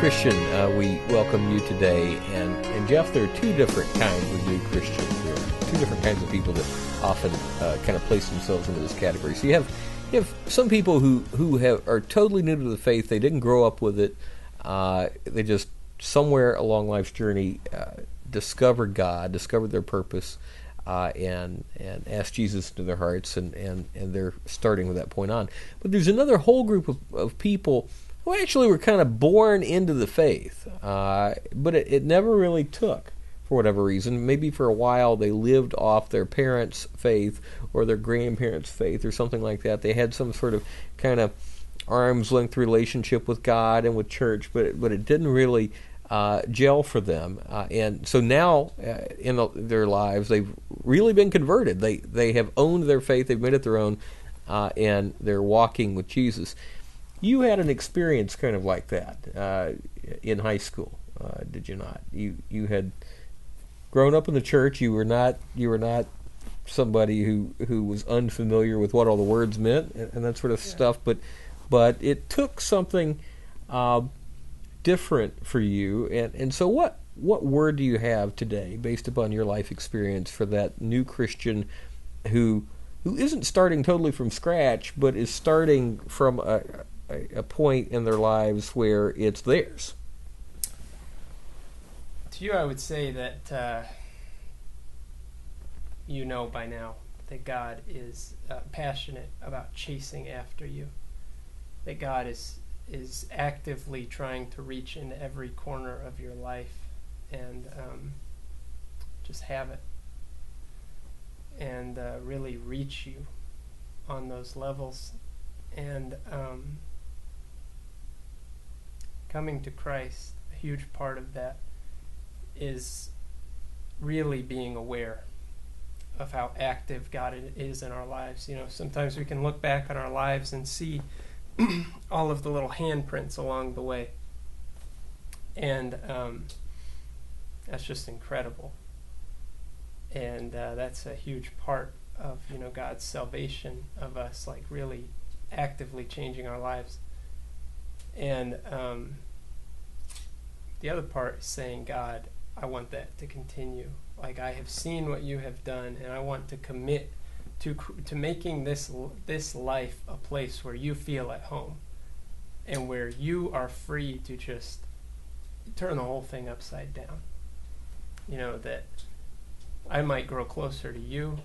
Christian, we welcome you today. And Jeff, there are two different kinds of new Christians. There are two different kinds of people that often kind of place themselves into this category. So you have some people who are totally new to the faith. They didn't grow up with it. They just somewhere along life's journey discovered God, discovered their purpose, and asked Jesus into their hearts, and they're starting with that point on. But there's another whole group of people who actually were kind of born into the faith, but it never really took for whatever reason. Maybe for a while they lived off their parents' faith or their grandparents' faith or something like that. They had some sort of kind of arm's length relationship with God and with church, but it didn't really gel for them. And so now in their lives they've really been converted. They have owned their faith. They've made it their own, and they're walking with Jesus. You had an experience kind of like that in high school, did you not? You had grown up in the church. You were not somebody who was unfamiliar with what all the words meant and that sort of stuff. But it took something different for you. And so what word do you have today, based upon your life experience, for that new Christian who isn't starting totally from scratch, but is starting from a point in their lives where it's theirs? To you, I would say that you know by now that God is passionate about chasing after you, that God is actively trying to reach into every corner of your life and just have it, and really reach you on those levels. And coming to Christ, a huge part of that is really being aware of how active God is in our lives. You know, sometimes we can look back on our lives and see all of the little handprints along the way, and that's just incredible. And that's a huge part of God's salvation of us, like really actively changing our lives. And the other part is saying, God, I want that to continue. Like, I have seen what you have done, and I want to commit to making this life a place where you feel at home, and where you are free to just turn the whole thing upside down. You know, that I might grow closer to you,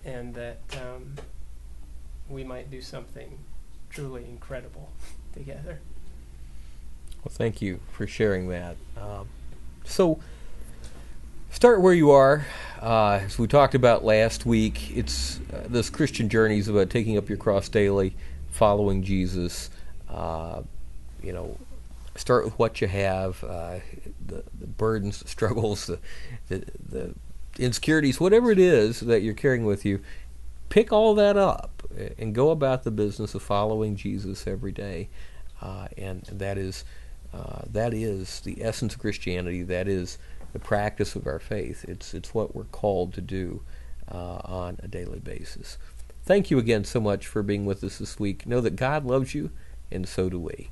and that we might do something truly incredible together. Well, thank you for sharing that. So, start where you are. As we talked about last week, it's this Christian journey is about taking up your cross daily, following Jesus. Start with what you have, the burdens, the struggles, the insecurities, whatever it is that you're carrying with you. Pick all that up and go about the business of following Jesus every day, and that is the essence of Christianity. That is the practice of our faith. It's what we're called to do on a daily basis. Thank you again so much for being with us this week. Know that God loves you, and so do we.